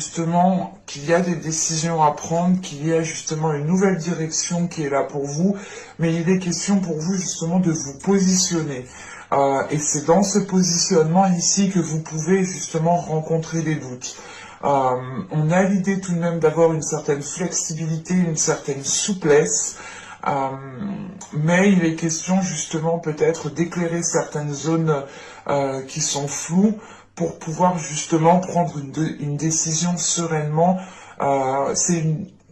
justement qu'il y a des décisions à prendre, qu'il y a justement une nouvelle direction qui est là pour vous, mais il est question pour vous justement de vous positionner. Et c'est dans ce positionnement ici que vous pouvez justement rencontrer des doutes. On a l'idée tout de même d'avoir une certaine flexibilité, une certaine souplesse, mais il est question justement peut-être d'éclairer certaines zones qui sont floues pour pouvoir justement prendre une décision sereinement. C'est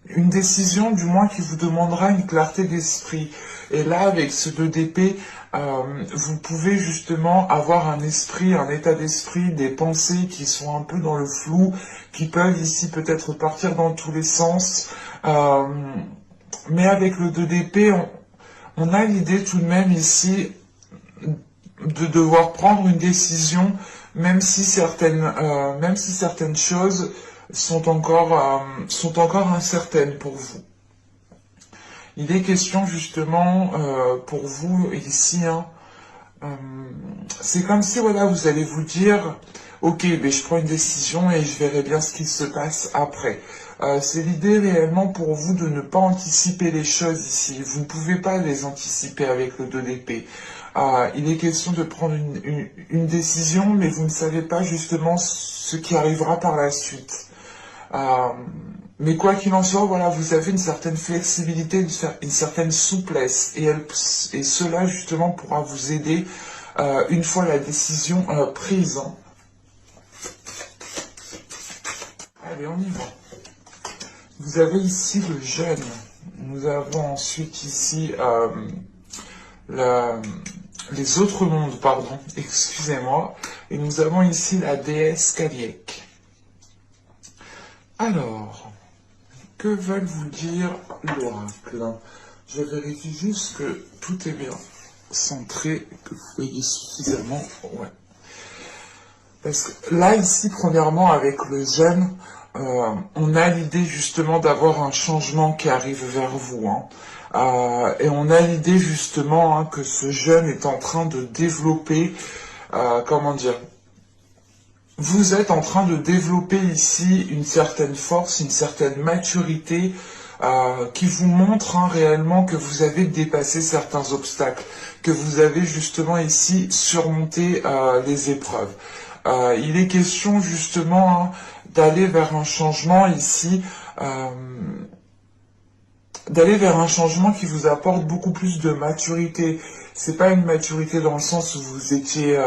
une décision du moins qui vous demandera une clarté d'esprit. Et là, avec ce 2 d'épée, vous pouvez justement avoir un esprit, un état d'esprit, des pensées qui sont un peu dans le flou, qui peuvent ici peut-être partir dans tous les sens. Mais avec le 2 d'épée, on a l'idée tout de même ici de devoir prendre une décision, même si certaines choses sont encore incertaines pour vous. Il est question justement pour vous ici, hein, c'est comme si voilà, vous allez vous dire, ok, ben, je prends une décision et je verrai bien ce qui se passe après. C'est l'idée réellement pour vous de ne pas anticiper les choses ici. Vous ne pouvez pas les anticiper avec le 2 d'épée. Il est question de prendre une décision, mais vous ne savez pas justement ce qui arrivera par la suite. Mais quoi qu'il en soit, voilà, vous avez une certaine flexibilité, une certaine souplesse, et cela justement pourra vous aider une fois la décision prise. Hein. Allez, on y va. Vous avez ici le jeûne. Nous avons ensuite ici les autres mondes, pardon, excusez-moi. Et nous avons ici la déesse Kaliek. Alors, que veulent vous dire l'oracle? Je vérifie juste que tout est bien centré, que vous voyez suffisamment. Ouais. Parce que là, ici, premièrement, avec le jeûne, on a l'idée justement d'avoir un changement qui arrive vers vous. Hein. Et on a l'idée justement hein, que ce jeûne est en train de développer, comment dire, vous êtes en train de développer ici une certaine force, une certaine maturité qui vous montre hein, réellement que vous avez dépassé certains obstacles, que vous avez justement ici surmonté les épreuves. Il est question justement hein, d'aller vers un changement ici, d'aller vers un changement qui vous apporte beaucoup plus de maturité. C'est pas une maturité dans le sens où vous étiez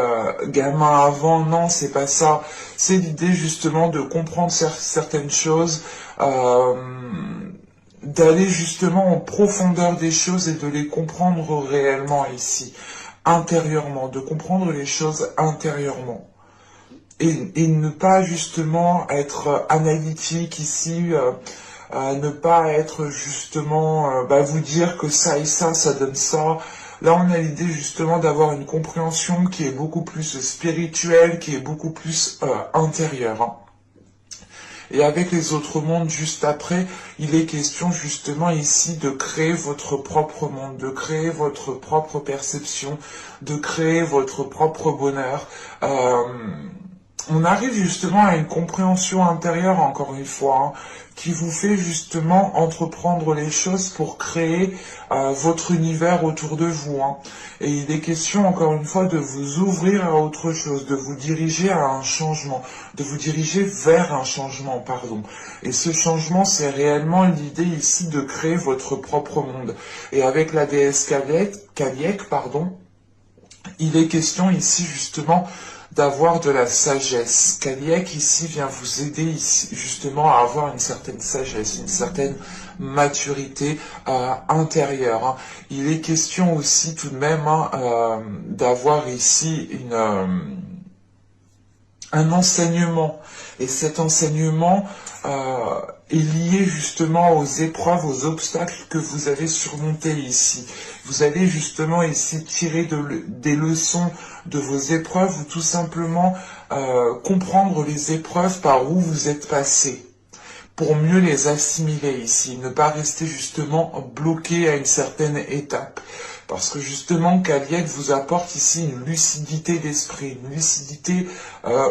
gamin avant, non, c'est pas ça. C'est l'idée justement de comprendre certaines choses, d'aller justement en profondeur des choses et de les comprendre réellement ici, intérieurement, de comprendre les choses intérieurement. Et ne pas justement être analytique ici, ne pas être justement, vous dire que ça et ça donne ça. Là, on a l'idée justement d'avoir une compréhension qui est beaucoup plus spirituelle, qui est beaucoup plus intérieure. Hein. Et avec les autres mondes juste après, il est question justement ici de créer votre propre monde, de créer votre propre perception, de créer votre propre bonheur. On arrive justement à une compréhension intérieure, encore une fois, hein, qui vous fait justement entreprendre les choses pour créer votre univers autour de vous. Hein. Et il est question, encore une fois, de vous ouvrir à autre chose, de vous diriger à un changement, de vous diriger vers un changement, pardon. Et ce changement, c'est réellement l'idée ici de créer votre propre monde. Et avec la déesse Kaliek, pardon, il est question ici justement d'avoir de la sagesse. Kaliek ici vient vous aider ici, justement à avoir une certaine sagesse, une certaine maturité intérieure. Hein. Il est question aussi tout de même hein, d'avoir ici un enseignement. Et cet enseignement est lié justement aux épreuves, aux obstacles que vous avez surmontés ici. Vous allez justement ici tirer des leçons de vos épreuves ou tout simplement comprendre les épreuves par où vous êtes passé pour mieux les assimiler ici, ne pas rester justement bloqué à une certaine étape. Parce que justement, Kaliek vous apporte ici une lucidité d'esprit, une lucidité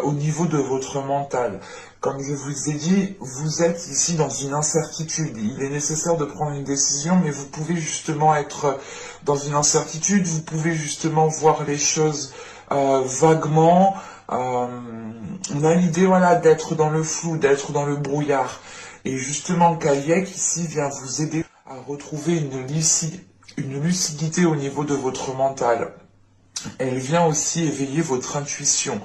au niveau de votre mental. Comme je vous ai dit, vous êtes ici dans une incertitude. Il est nécessaire de prendre une décision, mais vous pouvez justement être dans une incertitude, vous pouvez justement voir les choses vaguement. On a l'idée, voilà, d'être dans le flou, d'être dans le brouillard. Et justement, Kaliek ici vient vous aider à retrouver une lucidité au niveau de votre mental. Elle vient aussi éveiller votre intuition.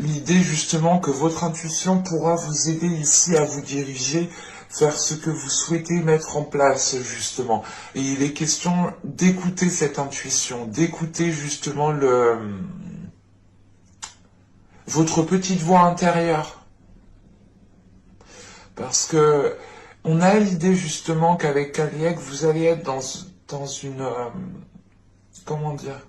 L'idée justement que votre intuition pourra vous aider ici à vous diriger vers ce que vous souhaitez mettre en place justement. Et il est question d'écouter cette intuition, d'écouter justement votre petite voix intérieure. Parce que on a l'idée justement qu'avec Kaliek, vous allez être dans une... comment dire,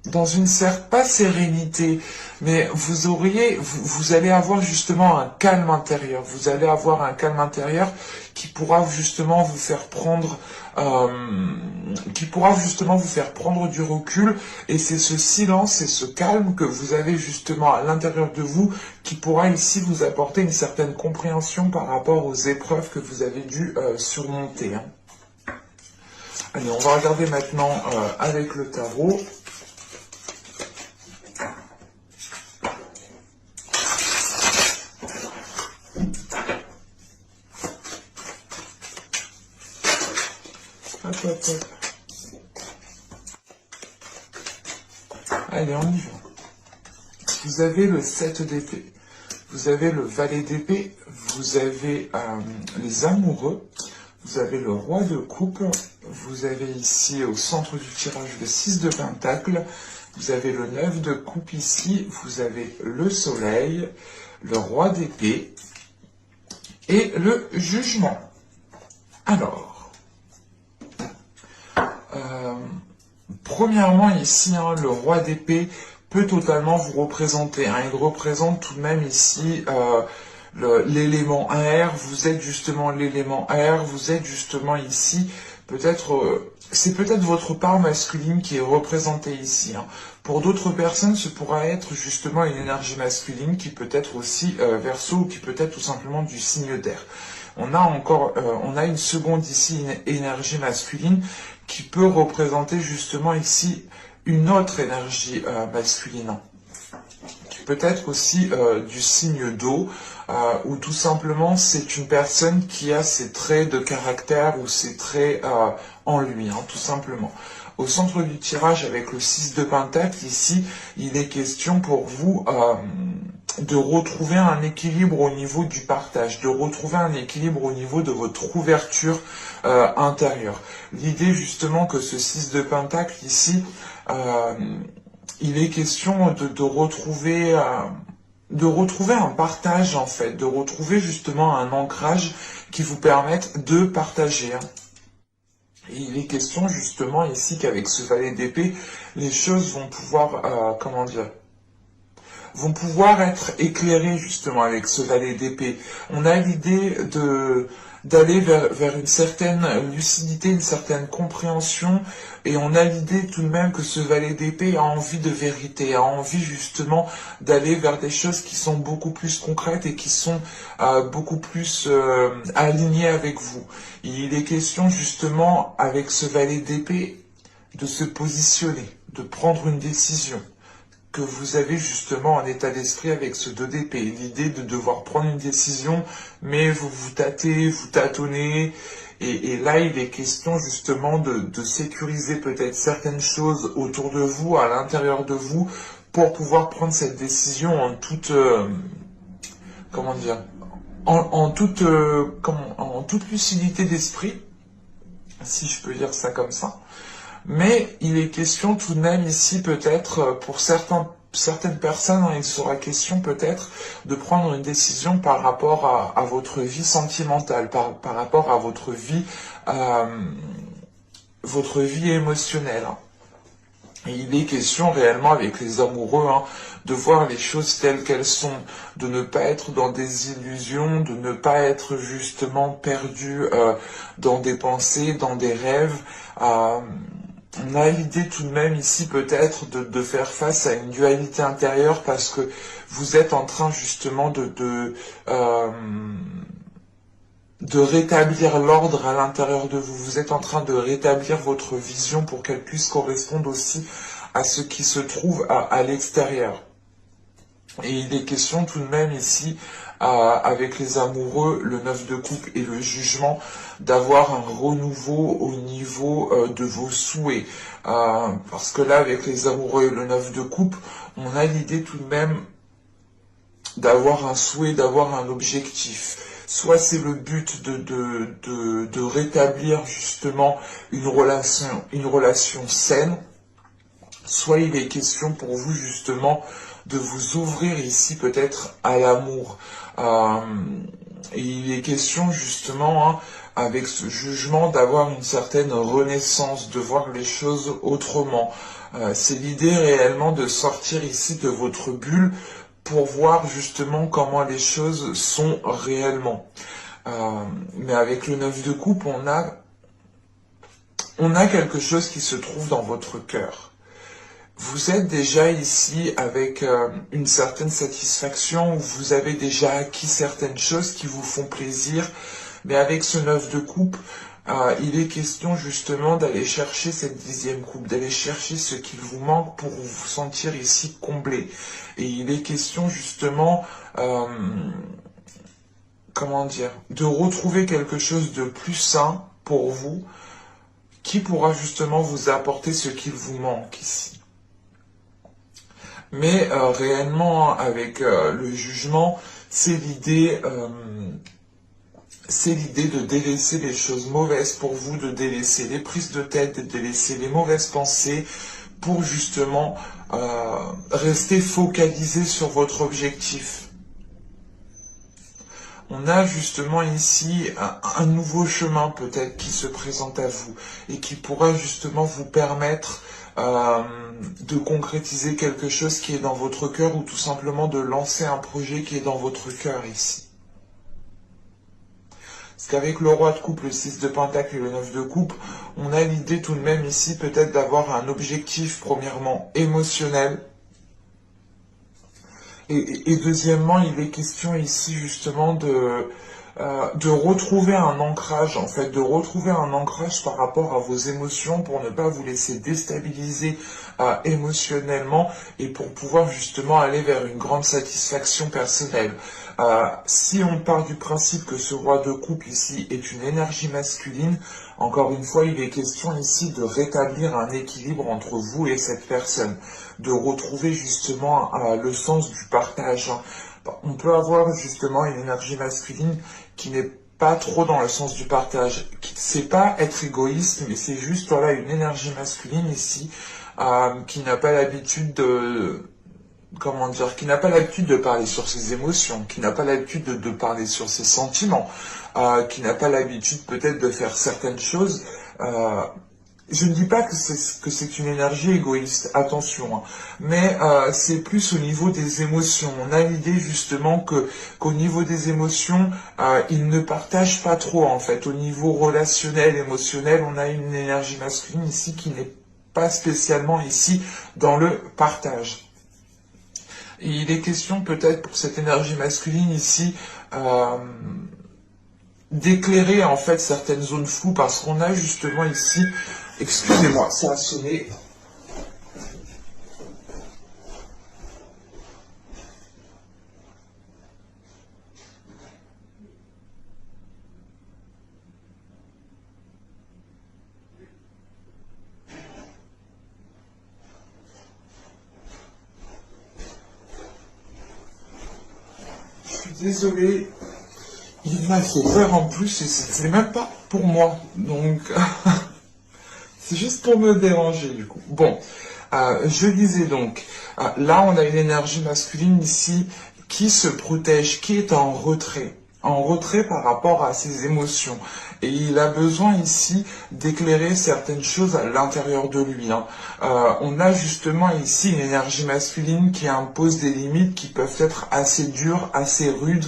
dans une pas sérénité, mais vous allez avoir justement un calme intérieur. Vous allez avoir un calme intérieur qui pourra justement vous faire prendre, du recul. Et c'est ce silence et ce calme que vous avez justement à l'intérieur de vous qui pourra ici vous apporter une certaine compréhension par rapport aux épreuves que vous avez dû surmonter. Hein. Allez, on va regarder maintenant avec le tarot. Hop, hop, hop. Allez, on y va. Vous avez le 7 d'épée, vous avez le valet d'épée, vous avez les amoureux, vous avez le roi de coupe, vous avez ici au centre du tirage le 6 de pentacle, vous avez le 9 de coupe ici, vous avez le soleil, le roi d'épée et le jugement. Alors, premièrement ici, hein, le roi d'épée peut totalement vous représenter. Hein, il représente tout de même ici l'élément air. Vous êtes justement l'élément air. Vous êtes justement ici peut-être... c'est peut-être votre part masculine qui est représentée ici. Hein. Pour d'autres personnes, ce pourra être justement une énergie masculine qui peut être aussi Verseau ou qui peut être tout simplement du signe d'air. On a une seconde ici, une énergie masculine qui peut représenter justement ici une autre énergie masculine, qui peut être aussi du signe d'eau, ou tout simplement c'est une personne qui a ses traits de caractère ou ses traits en lui, hein, tout simplement. Au centre du tirage avec le 6 de pentacle, ici, il est question pour vous de retrouver un équilibre au niveau du partage, de retrouver un équilibre au niveau de votre ouverture intérieure. L'idée justement que ce 6 de pentacle ici, il est question de retrouver un partage en fait, de retrouver justement un ancrage qui vous permette de partager. Hein. Et il est question justement ici qu'avec ce valet d'épée, les choses vont pouvoir, vont pouvoir être éclairées justement avec ce valet d'épée. On a l'idée d'aller vers une certaine lucidité, une certaine compréhension, et on a l'idée tout de même que ce valet d'épée a envie de vérité, a envie justement d'aller vers des choses qui sont beaucoup plus concrètes et qui sont beaucoup plus alignées avec vous. Il est question justement avec ce valet d'épée de se positionner, de prendre une décision, que vous avez justement un état d'esprit avec ce 2 d'épée, l'idée de devoir prendre une décision, mais vous vous tâtez, vous tâtonnez, et là il est question justement de sécuriser peut-être certaines choses autour de vous, à l'intérieur de vous, pour pouvoir prendre cette décision en toute, en toute lucidité d'esprit, si je peux dire ça comme ça. Mais il est question tout de même ici peut-être pour certaines personnes, hein, il sera question peut-être de prendre une décision par rapport à votre vie sentimentale, par rapport à votre vie émotionnelle. Hein. Et il est question réellement avec les amoureux hein, de voir les choses telles qu'elles sont, de ne pas être dans des illusions, de ne pas être justement perdu dans des pensées, dans des rêves. On a l'idée tout de même ici peut-être de faire face à une dualité intérieure parce que vous êtes en train justement de rétablir l'ordre à l'intérieur de vous. Vous êtes en train de rétablir votre vision pour qu'elle puisse correspondre aussi à ce qui se trouve à l'extérieur. Et il est question tout de même ici, avec les amoureux, le 9 de coupe et le jugement, d'avoir un renouveau au niveau de vos souhaits. Parce que là, avec les amoureux et le 9 de coupe, on a l'idée tout de même d'avoir un souhait, d'avoir un objectif. Soit c'est le but de rétablir justement une relation saine, soit il est question pour vous justement de vous ouvrir ici peut-être à l'amour. Et il est question justement, hein, avec ce jugement, d'avoir une certaine renaissance, de voir les choses autrement. C'est l'idée réellement de sortir ici de votre bulle pour voir justement comment les choses sont réellement. Mais avec le 9 de coupe, on a quelque chose qui se trouve dans votre cœur. Vous êtes déjà ici avec une certaine satisfaction, vous avez déjà acquis certaines choses qui vous font plaisir, mais avec ce 9 de coupe, il est question justement d'aller chercher cette 10e coupe, d'aller chercher ce qu'il vous manque pour vous sentir ici comblé. Et il est question justement, comment dire, de retrouver quelque chose de plus sain pour vous, qui pourra justement vous apporter ce qu'il vous manque ici. Mais réellement, avec le jugement, c'est l'idée de délaisser les choses mauvaises pour vous, de délaisser les prises de tête, de délaisser les mauvaises pensées, pour justement rester focalisé sur votre objectif. On a justement ici un nouveau chemin peut-être qui se présente à vous et qui pourra justement vous permettre de concrétiser quelque chose qui est dans votre cœur ou tout simplement de lancer un projet qui est dans votre cœur ici. Parce qu'avec le roi de coupe, le 6 de pentacle et le 9 de coupe, on a l'idée tout de même ici peut-être d'avoir un objectif premièrement émotionnel. Et deuxièmement, il est question ici justement de retrouver un ancrage, en fait, de retrouver un ancrage par rapport à vos émotions pour ne pas vous laisser déstabiliser émotionnellement et pour pouvoir justement aller vers une grande satisfaction personnelle. Si on part du principe que ce roi de coupe ici est une énergie masculine, encore une fois, il est question ici de rétablir un équilibre entre vous et cette personne, de retrouver justement le sens du partage. On peut avoir justement une énergie masculine qui n'est pas trop dans le sens du partage. C'est pas être égoïste, mais c'est juste voilà une énergie masculine ici qui n'a pas l'habitude de comment dire, qui n'a pas l'habitude de parler sur ses émotions, qui n'a pas l'habitude de parler sur ses sentiments, qui n'a pas l'habitude peut-être de faire certaines choses. Je ne dis pas que c'est une énergie égoïste, attention, hein, mais c'est plus au niveau des émotions. On a l'idée justement qu'au niveau des émotions, ils ne partagent pas trop en fait. Au niveau relationnel, émotionnel, on a une énergie masculine ici qui n'est pas spécialement ici dans le partage. Et il est question peut-être pour cette énergie masculine ici d'éclairer en fait certaines zones floues parce qu'on a justement ici, excusez-moi, ça a sonné. Je suis désolé. Il m'a fait peur en plus et c'est même pas pour moi. Donc, c'est juste pour me déranger du coup. Bon, je disais donc, là on a une énergie masculine ici qui se protège, qui est en retrait par rapport à ses émotions. Et il a besoin ici d'éclairer certaines choses à l'intérieur de lui. Hein. On a justement ici une énergie masculine qui impose des limites qui peuvent être assez dures, assez rudes,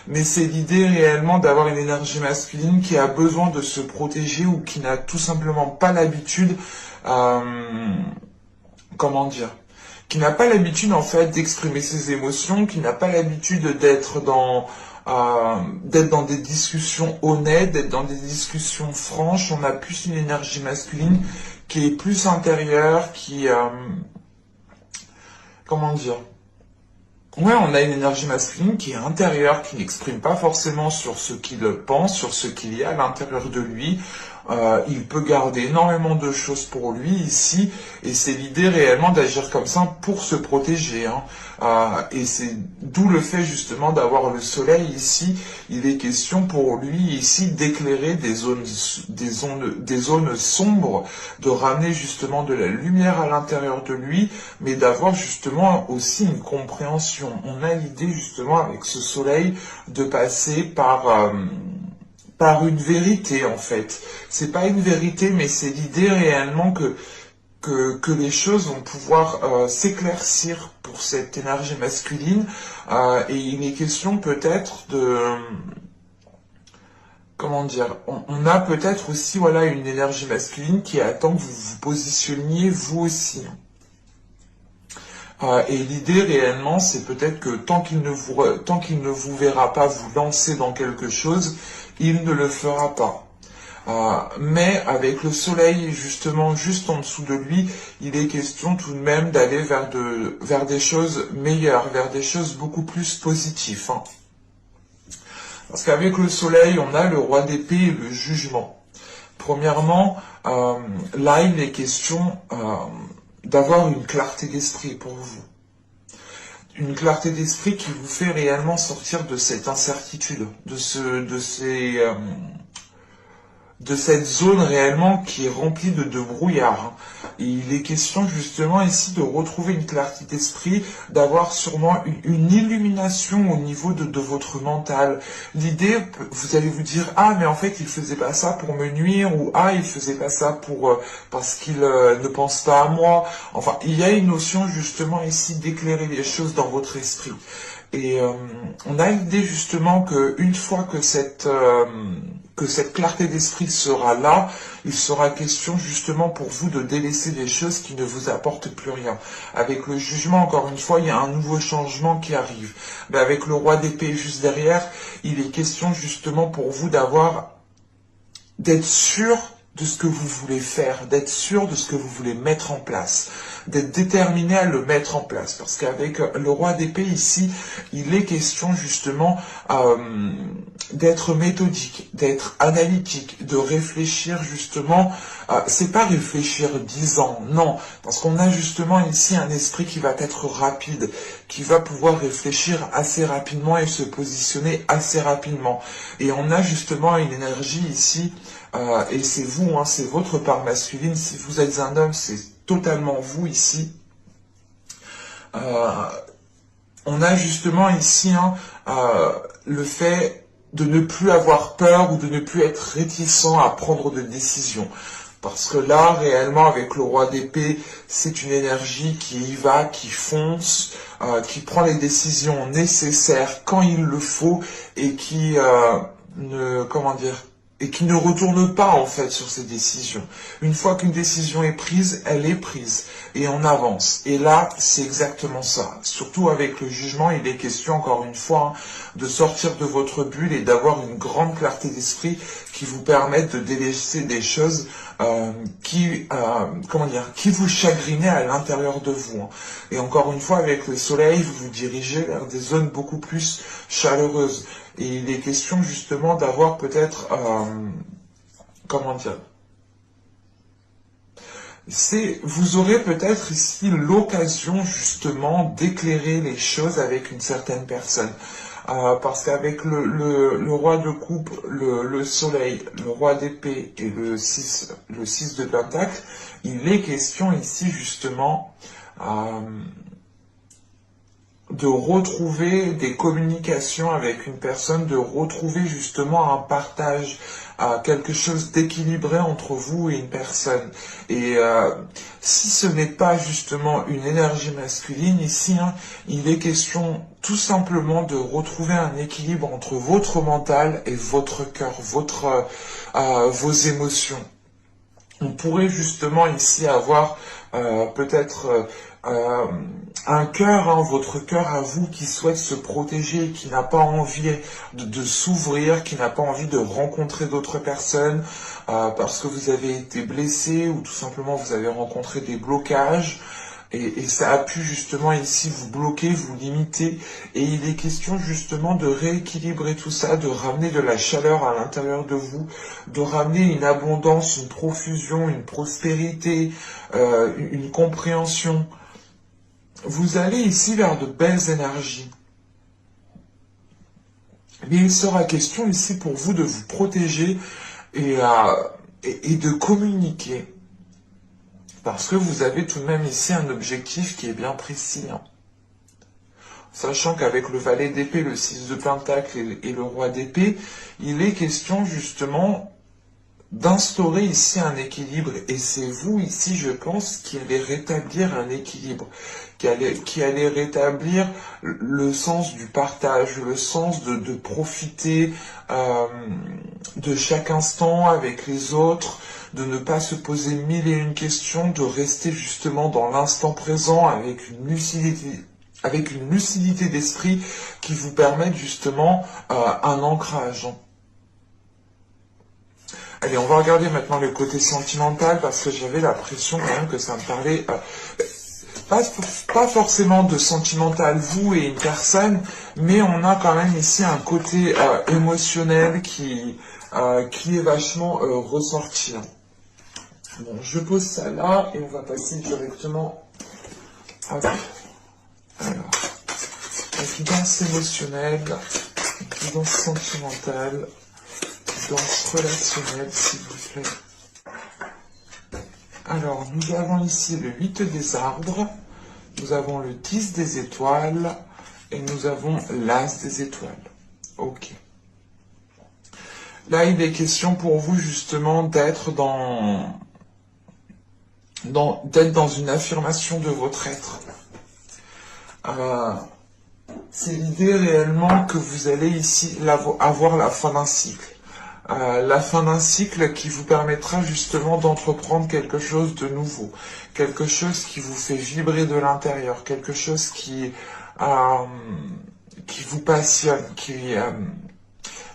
mais c'est l'idée réellement d'avoir une énergie masculine qui a besoin de se protéger ou qui n'a tout simplement pas l'habitude, comment dire, qui n'a pas l'habitude en fait d'exprimer ses émotions, qui n'a pas l'habitude d'être dans des discussions honnêtes, d'être dans des discussions franches. On a plus une énergie masculine qui est plus intérieure, comment dire, ouais, on a une énergie masculine qui est intérieure, qui n'exprime pas forcément sur ce qu'il pense, sur ce qu'il y a à l'intérieur de lui. Il peut garder énormément de choses pour lui ici, et c'est l'idée réellement d'agir comme ça pour se protéger. Hein. Et c'est d'où le fait justement d'avoir le soleil ici. Il est question pour lui ici d'éclairer des zones sombres, de ramener justement de la lumière à l'intérieur de lui, mais d'avoir justement aussi une compréhension. On a l'idée justement avec ce soleil de passer par une vérité en fait. C'est pas une vérité, mais c'est l'idée réellement que les choses vont pouvoir s'éclaircir pour cette énergie masculine. Et il est question peut-être de... Comment dire, on a peut-être aussi voilà une énergie masculine qui attend que vous vous positionniez vous aussi. Et l'idée réellement, c'est peut-être que tant qu'il ne vous verra pas vous lancer dans quelque chose, il ne le fera pas. Mais avec le soleil justement juste en dessous de lui, il est question tout de même d'aller vers des choses meilleures, vers des choses beaucoup plus positives. Hein. Parce qu'avec le soleil, on a le roi d'épée et le jugement. Premièrement, là il est question d'avoir une clarté d'esprit pour vous. Une clarté d'esprit qui vous fait réellement sortir de cette incertitude, de cette zone réellement qui est remplie de brouillard. Et il est question justement ici de retrouver une clarté d'esprit, d'avoir sûrement une illumination au niveau de votre mental. L'idée, vous allez vous dire, ah mais en fait il faisait pas ça pour me nuire, ou ah il faisait pas ça parce qu'il ne pense pas à moi. Enfin, il y a une notion justement ici d'éclairer les choses dans votre esprit. Et on a l'idée justement que une fois que cette clarté d'esprit sera là, il sera question justement pour vous de délaisser des choses qui ne vous apportent plus rien. Avec le jugement, encore une fois, il y a un nouveau changement qui arrive. Mais avec le roi d'épée juste derrière, il est question justement pour vous d'être sûr de ce que vous voulez faire, d'être sûr de ce que vous voulez mettre en place, d'être déterminé à le mettre en place. Parce qu'avec le roi d'épée ici, il est question justement d'être méthodique, d'être analytique, de réfléchir justement. C'est pas réfléchir 10 ans, non, parce qu'on a justement ici un esprit qui va être rapide, qui va pouvoir réfléchir assez rapidement et se positionner assez rapidement. Et on a justement une énergie ici. Et c'est vous, hein, c'est votre part masculine. Si vous êtes un homme, c'est totalement vous ici. On a justement ici le fait de ne plus avoir peur ou de ne plus être réticent à prendre de décisions. Parce que là, réellement, avec le roi d'épée, c'est une énergie qui y va, qui fonce, qui prend les décisions nécessaires quand il le faut et qui et qui ne retourne pas en fait sur ses décisions. Une fois qu'une décision est prise, elle est prise et on avance. Et là, c'est exactement ça. Surtout avec le jugement, il est question encore une fois de sortir de votre bulle et d'avoir une grande clarté d'esprit qui vous permette de délaisser des choses qui vous chagrinaient à l'intérieur de vous. Et encore une fois, avec le soleil, vous vous dirigez vers des zones beaucoup plus chaleureuses. Et il est question justement d'avoir peut-être, vous aurez peut-être ici l'occasion justement d'éclairer les choses avec une certaine personne. Parce qu'avec le roi de coupe, le soleil, le roi d'épée et le 6 de pentacle, il est question ici justement de retrouver des communications avec une personne, de retrouver justement un partage, quelque chose d'équilibré entre vous et une personne. Et si ce n'est pas justement une énergie masculine, ici, il est question tout simplement de retrouver un équilibre entre votre mental et votre cœur, vos émotions. On pourrait justement ici avoir peut-être un cœur, hein, votre cœur à vous qui souhaite se protéger, qui n'a pas envie de s'ouvrir, qui n'a pas envie de rencontrer d'autres personnes parce que vous avez été blessé ou tout simplement vous avez rencontré des blocages. Et ça a pu justement ici vous bloquer, vous limiter. Et il est question justement de rééquilibrer tout ça, de ramener de la chaleur à l'intérieur de vous, de ramener une abondance, une profusion, une prospérité, une compréhension. Vous allez ici vers de belles énergies. Mais il sera question ici pour vous de vous protéger et de communiquer. Parce que vous avez tout de même ici un objectif qui est bien précis. Hein. Sachant qu'avec le valet d'épée, le 6 de pentacle et le roi d'épée, il est question justement d'instaurer ici un équilibre. Et c'est vous ici, je pense, qui allez rétablir un équilibre, qui allez rétablir le sens du partage, le sens de profiter de chaque instant avec les autres, de ne pas se poser mille et une questions, de rester justement dans l'instant présent avec une lucidité d'esprit qui vous permette justement un ancrage. Allez, on va regarder maintenant le côté sentimental parce que j'avais l'impression quand même que ça me parlait pas forcément de sentimental, vous et une personne, mais on a quand même ici un côté émotionnel qui est vachement ressorti. Bon, je pose ça là et on va passer directement à la guidance émotionnelle, guidance sentimentale, guidance relationnelle, s'il vous plaît. Alors, nous avons ici le 8 des arbres, nous avons le 10 des étoiles et nous avons l'as des étoiles. Ok. Là, il est question pour vous justement d'être dans une affirmation de votre être. C'est l'idée réellement que vous allez ici avoir la fin d'un cycle. La fin d'un cycle qui vous permettra justement d'entreprendre quelque chose de nouveau, quelque chose qui vous fait vibrer de l'intérieur, quelque chose qui vous passionne,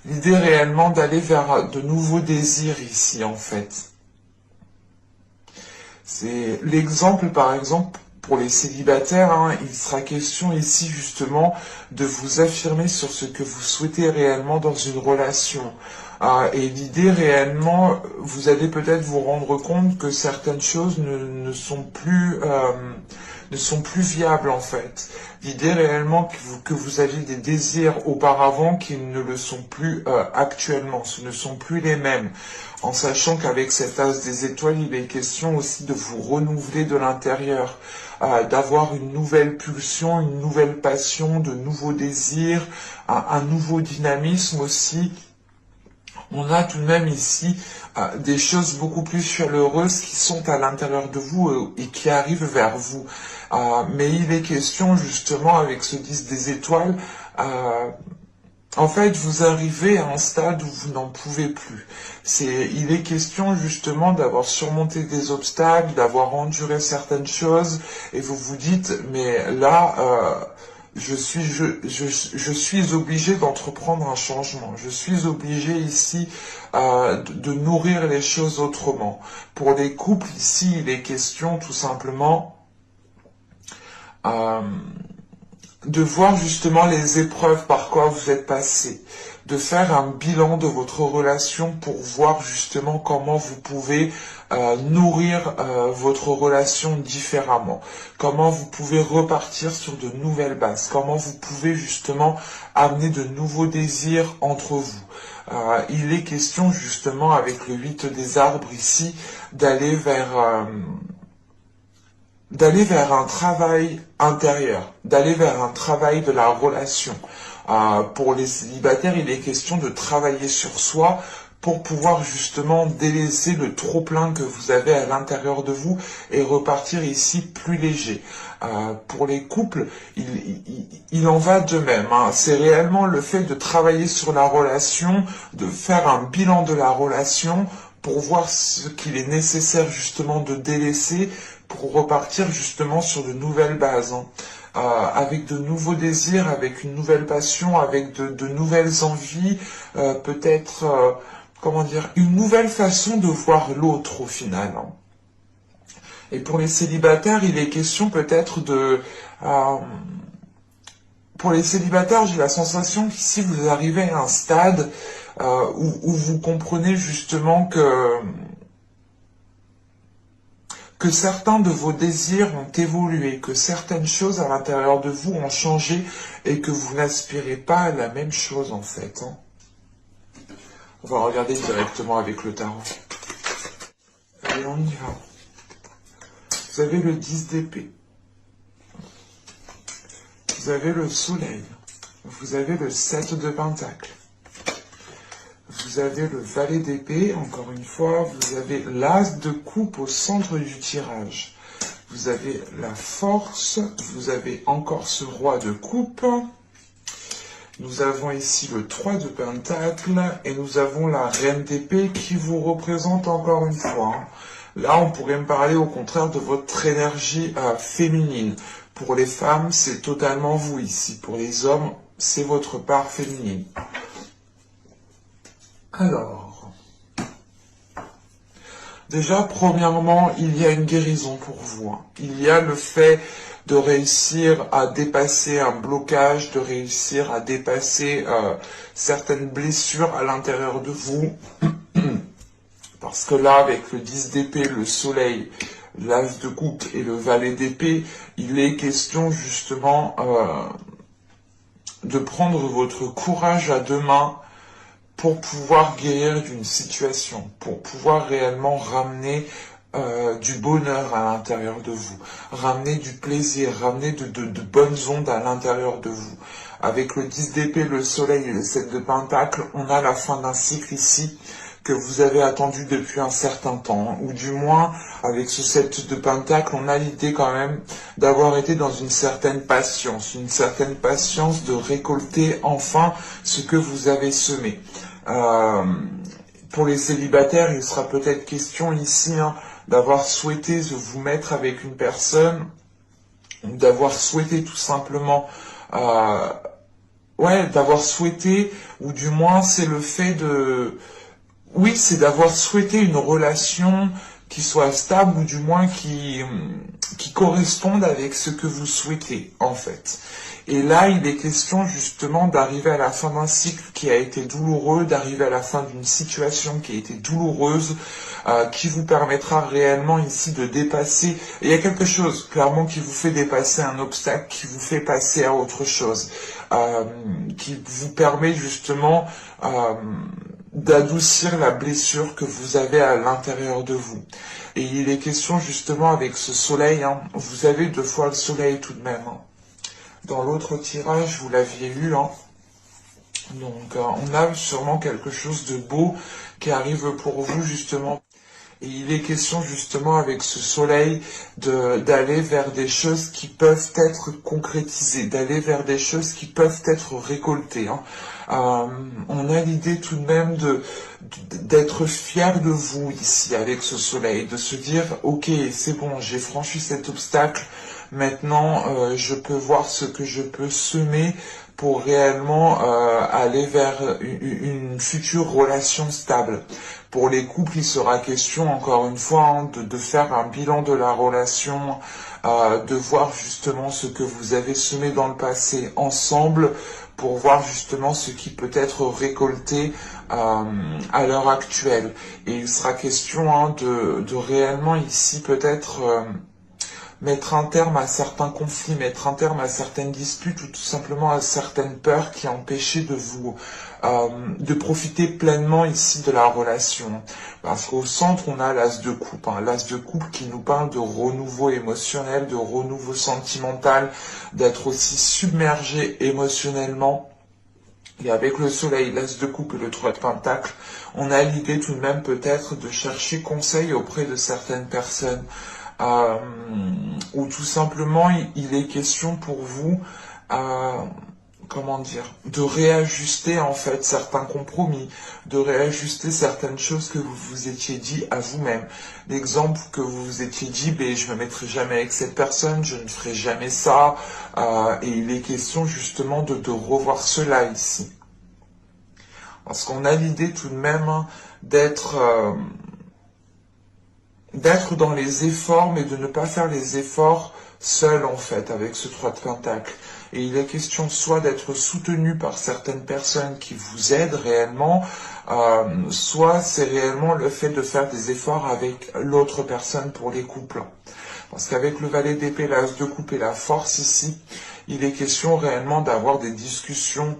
l'idée réellement d'aller vers de nouveaux désirs ici en fait. C'est l'exemple par exemple pour les célibataires, hein, il sera question ici justement de vous affirmer sur ce que vous souhaitez réellement dans une relation. Et l'idée réellement, vous allez peut-être vous rendre compte que certaines choses ne sont plus viables en fait. L'idée réellement que vous aviez des désirs auparavant qui ne le sont plus actuellement, ce ne sont plus les mêmes. En sachant qu'avec cet as des étoiles, il est question aussi de vous renouveler de l'intérieur, d'avoir une nouvelle pulsion, une nouvelle passion, de nouveaux désirs, un nouveau dynamisme aussi. On a tout de même ici des choses beaucoup plus chaleureuses qui sont à l'intérieur de vous et qui arrivent vers vous. Mais il est question justement avec ce 10 des étoiles, en fait vous arrivez à un stade où vous n'en pouvez plus. Il est question justement d'avoir surmonté des obstacles, d'avoir enduré certaines choses et vous vous dites mais là... Je suis obligé d'entreprendre un changement. Je suis obligé ici de nourrir les choses autrement. Pour les couples, ici, il est question tout simplement de voir justement les épreuves par quoi vous êtes passé, de faire un bilan de votre relation pour voir justement comment vous pouvez nourrir votre relation différemment, comment vous pouvez repartir sur de nouvelles bases, comment vous pouvez justement amener de nouveaux désirs entre vous. Il est question justement avec le 8 des arbres ici d'aller vers un travail intérieur, d'aller vers un travail de la relation. Pour les célibataires, il est question de travailler sur soi pour pouvoir justement délaisser le trop-plein que vous avez à l'intérieur de vous et repartir ici plus léger. Pour les couples, il en va de même. Hein. C'est réellement le fait de travailler sur la relation, de faire un bilan de la relation pour voir ce qu'il est nécessaire justement de délaisser pour repartir justement sur de nouvelles bases. Hein. Avec de nouveaux désirs, avec une nouvelle passion, avec de nouvelles envies, peut-être, comment dire, une nouvelle façon de voir l'autre au final. Hein. Et pour les célibataires, il est question peut-être de... pour les célibataires, j'ai la sensation qu'ici vous arrivez à un stade où vous comprenez justement que certains de vos désirs ont évolué, que certaines choses à l'intérieur de vous ont changé et que vous n'aspirez pas à la même chose en fait. Hein. On va regarder directement avec le tarot. Allez, on y va. Vous avez le 10 d'épée. Vous avez le soleil. Vous avez le 7 de pentacle. Vous avez le valet d'épée, encore une fois, vous avez l'as de coupe au centre du tirage. Vous avez la force, vous avez encore ce roi de coupe. Nous avons ici le 3 de pentacle et nous avons la reine d'épée qui vous représente encore une fois. Là, on pourrait me parler au contraire de votre énergie féminine. Pour les femmes, c'est totalement vous ici. Pour les hommes, c'est votre part féminine. Alors, déjà, premièrement, il y a une guérison pour vous. Hein. Il y a le fait de réussir à dépasser un blocage, de réussir à dépasser certaines blessures à l'intérieur de vous. Parce que là, avec le 10 d'épée, le soleil, l'as de coupe et le valet d'épée, il est question justement de prendre votre courage à deux mains pour pouvoir guérir d'une situation, pour pouvoir réellement ramener du bonheur à l'intérieur de vous, ramener du plaisir, ramener de bonnes ondes à l'intérieur de vous. Avec le 10 d'épée, le soleil et le 7 de pentacle, on a la fin d'un cycle ici que vous avez attendu depuis un certain temps, ou du moins, avec ce 7 de pentacle, on a l'idée quand même d'avoir été dans une certaine patience de récolter enfin ce que vous avez semé. Pour les célibataires, il sera peut-être question ici d'avoir souhaité vous mettre avec une personne, d'avoir souhaité tout simplement, d'avoir souhaité, ou du moins c'est le fait de... Oui, c'est d'avoir souhaité une relation qui soit stable ou du moins qui corresponde avec ce que vous souhaitez en fait. Et là, il est question justement d'arriver à la fin d'un cycle qui a été douloureux, d'arriver à la fin d'une situation qui a été douloureuse, qui vous permettra réellement ici de dépasser. Il y a quelque chose clairement qui vous fait dépasser un obstacle, qui vous fait passer à autre chose, qui vous permet justement d'adoucir la blessure que vous avez à l'intérieur de vous. Et il est question justement avec ce soleil, vous avez 2 fois le soleil tout de même. Dans l'autre tirage, vous l'aviez eu. Donc on a sûrement quelque chose de beau qui arrive pour vous justement. Et il est question justement avec ce soleil d'aller vers des choses qui peuvent être concrétisées, d'aller vers des choses qui peuvent être récoltées. On a l'idée tout de même d'être fier de vous ici avec ce soleil, de se dire ok c'est bon, j'ai franchi cet obstacle, maintenant je peux voir ce que je peux semer pour réellement aller vers une future relation stable. Pour les couples, il sera question, encore une fois, de faire un bilan de la relation, de voir justement ce que vous avez semé dans le passé ensemble, pour voir justement ce qui peut être récolté à l'heure actuelle. Et il sera question de réellement ici peut-être... mettre un terme à certains conflits, mettre un terme à certaines disputes ou tout simplement à certaines peurs qui empêchaient de vous de profiter pleinement ici de la relation. Parce qu'au centre, on a l'as de coupe, l'as de coupe qui nous parle de renouveau émotionnel, de renouveau sentimental, d'être aussi submergé émotionnellement. Et avec le soleil, l'as de coupe et le 3 de pentacle, on a l'idée tout de même peut-être de chercher conseil auprès de certaines personnes. Euh, ou tout simplement, il est question pour vous, comment dire, de réajuster en fait certains compromis, de réajuster certaines choses que vous vous étiez dit à vous-même. L'exemple que vous vous étiez dit, ben, je me mettrai jamais avec cette personne, je ne ferai jamais ça, et il est question justement de revoir cela ici. Parce qu'on a l'idée tout de même hein, d'être dans les efforts, mais de ne pas faire les efforts seul en fait, avec ce 3 de pentacle. Et il est question soit d'être soutenu par certaines personnes qui vous aident réellement, soit c'est réellement le fait de faire des efforts avec l'autre personne pour les couples. Parce qu'avec le valet d'épée, l'as de coupe et la force ici, il est question réellement d'avoir des discussions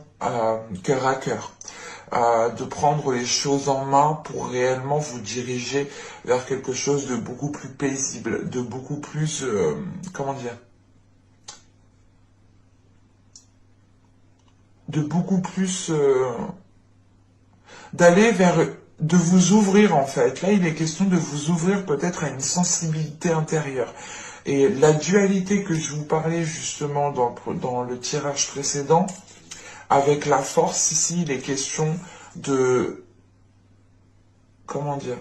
cœur à cœur. De prendre les choses en main pour réellement vous diriger vers quelque chose de beaucoup plus paisible, de beaucoup plus, comment dire, de beaucoup plus, d'aller vers, de vous ouvrir en fait. Là, il est question de vous ouvrir peut-être à une sensibilité intérieure. Et la dualité que je vous parlais justement dans le tirage précédent, avec la force ici, il est question de, comment dire,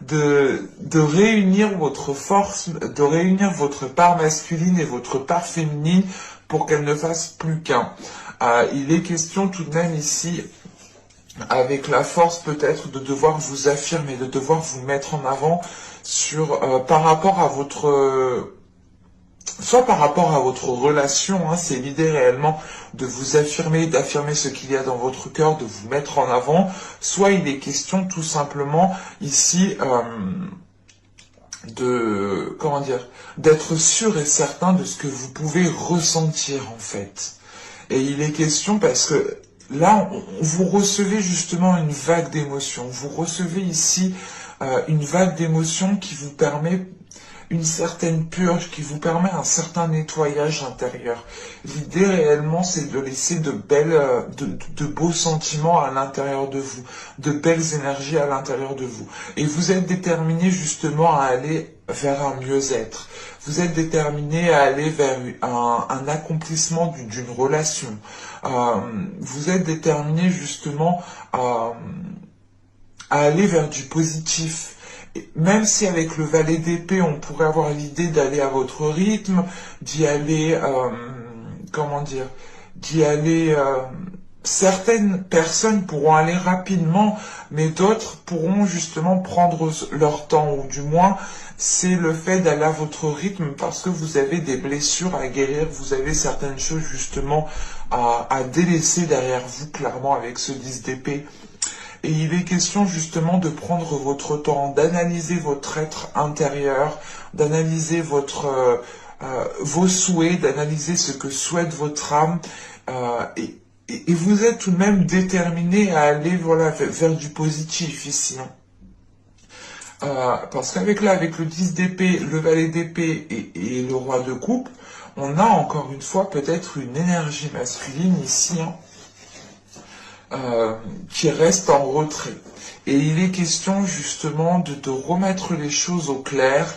de réunir votre force, de réunir votre part masculine et votre part féminine pour qu'elle ne fasse plus qu'un. Il est question tout de même ici, avec la force peut-être de devoir vous affirmer, de devoir vous mettre en avant sur par rapport à votre soit par rapport à votre relation, hein, c'est l'idée réellement de vous affirmer, d'affirmer ce qu'il y a dans votre cœur, de vous mettre en avant, soit il est question tout simplement ici de, comment dire, d'être sûr et certain de ce que vous pouvez ressentir en fait. Et il est question parce que là, vous recevez justement une vague d'émotions, vous recevez ici une vague d'émotions qui vous permet une certaine purge qui vous permet un certain nettoyage intérieur. L'idée réellement, c'est de laisser de beaux sentiments à l'intérieur de vous, de belles énergies à l'intérieur de vous. Et vous êtes déterminé justement à aller vers un mieux-être. Vous êtes déterminé à aller vers un accomplissement d'une relation. Vous êtes déterminé justement à aller vers du positif. Même si avec le valet d'épée, on pourrait avoir l'idée d'aller à votre rythme, d'y aller, comment dire, d'y aller, certaines personnes pourront aller rapidement, mais d'autres pourront justement prendre leur temps, ou du moins, c'est le fait d'aller à votre rythme parce que vous avez des blessures à guérir, vous avez certaines choses justement à délaisser derrière vous, clairement, avec ce 10 d'épée. Et il est question justement de prendre votre temps, d'analyser votre être intérieur, d'analyser vos souhaits, d'analyser ce que souhaite votre âme. Et vous êtes tout de même déterminé à aller voilà, vers du positif ici. Parce qu'avec avec le 10 d'épée, le valet d'épée et le roi de coupe, on a encore une fois peut-être une énergie masculine ici. Qui reste en retrait. Et il est question justement de remettre les choses au clair.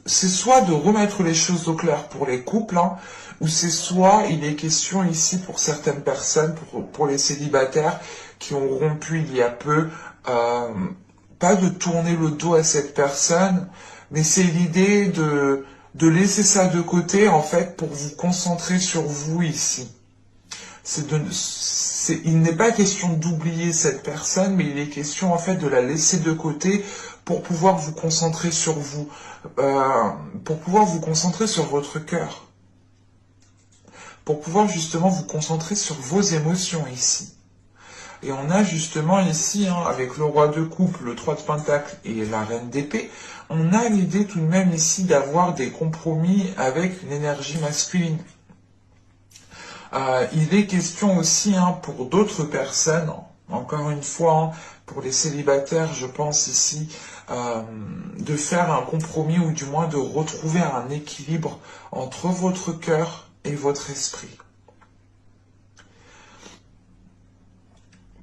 C'est soit de remettre les choses au clair pour les couples, hein, ou c'est soit il est question ici pour certaines personnes, pour les célibataires qui ont rompu il y a peu, pas de tourner le dos à cette personne, mais c'est l'idée de laisser ça de côté en fait pour vous concentrer sur vous ici. Il n'est pas question d'oublier cette personne, mais il est question en fait de la laisser de côté pour pouvoir vous concentrer sur vous, pour pouvoir vous concentrer sur votre cœur, pour pouvoir justement vous concentrer sur vos émotions ici. Et on a justement ici, hein, avec le roi de coupe, le 3 de pentacle et la reine d'épée, on a l'idée tout de même ici d'avoir des compromis avec une énergie masculine. Il est question aussi hein, pour d'autres personnes, encore une fois, hein, pour les célibataires, je pense ici, de faire un compromis ou du moins de retrouver un équilibre entre votre cœur et votre esprit.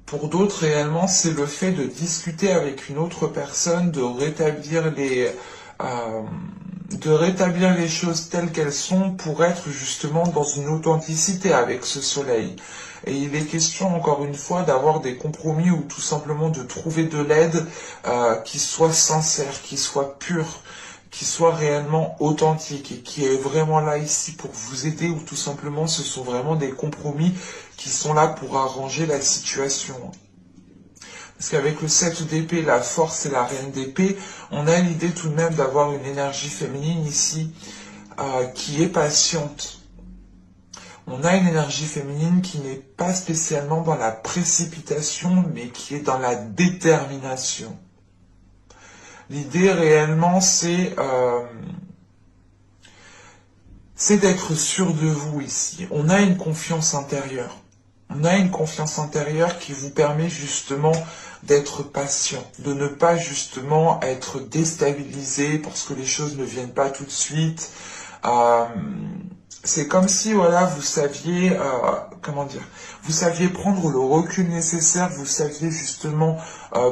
Pour d'autres, réellement, c'est le fait de discuter avec une autre personne, de rétablir les choses telles qu'elles sont pour être justement dans une authenticité avec ce soleil. Et il est question, encore une fois, d'avoir des compromis ou tout simplement de trouver de l'aide qui soit sincère, qui soit pure, qui soit réellement authentique et qui est vraiment là ici pour vous aider, ou tout simplement ce sont vraiment des compromis qui sont là pour arranger la situation. Parce qu'avec le 7 d'épée, la force et la reine d'épée, on a l'idée tout de même d'avoir une énergie féminine ici qui est patiente. On a une énergie féminine qui n'est pas spécialement dans la précipitation, mais qui est dans la détermination. L'idée réellement, c'est d'être sûr de vous ici. On a une confiance intérieure. On a une confiance intérieure qui vous permet justement d'être patient, de ne pas justement être déstabilisé parce que les choses ne viennent pas tout de suite. C'est comme si, voilà, vous saviez, vous saviez prendre le recul nécessaire, vous saviez justement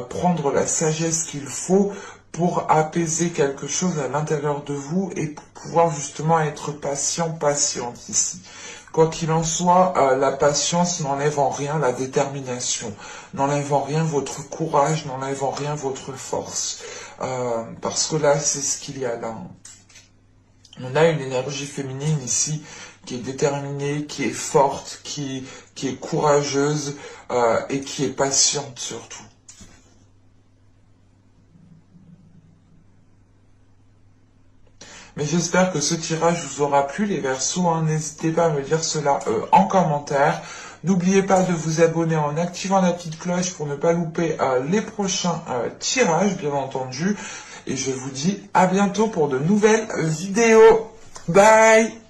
prendre la sagesse qu'il faut pour apaiser quelque chose à l'intérieur de vous et pour pouvoir justement être patiente ici. Quoi qu'il en soit, la patience n'enlève en rien la détermination, n'enlève en rien votre courage, n'enlève en rien votre force. Parce que là, c'est ce qu'il y a là. On a une énergie féminine ici qui est déterminée, qui est forte, qui est courageuse et qui est patiente surtout. Mais j'espère que ce tirage vous aura plu, les Verseaux. N'hésitez pas à me dire cela en commentaire. N'oubliez pas de vous abonner en activant la petite cloche pour ne pas louper les prochains tirages, bien entendu. Et je vous dis à bientôt pour de nouvelles vidéos. Bye!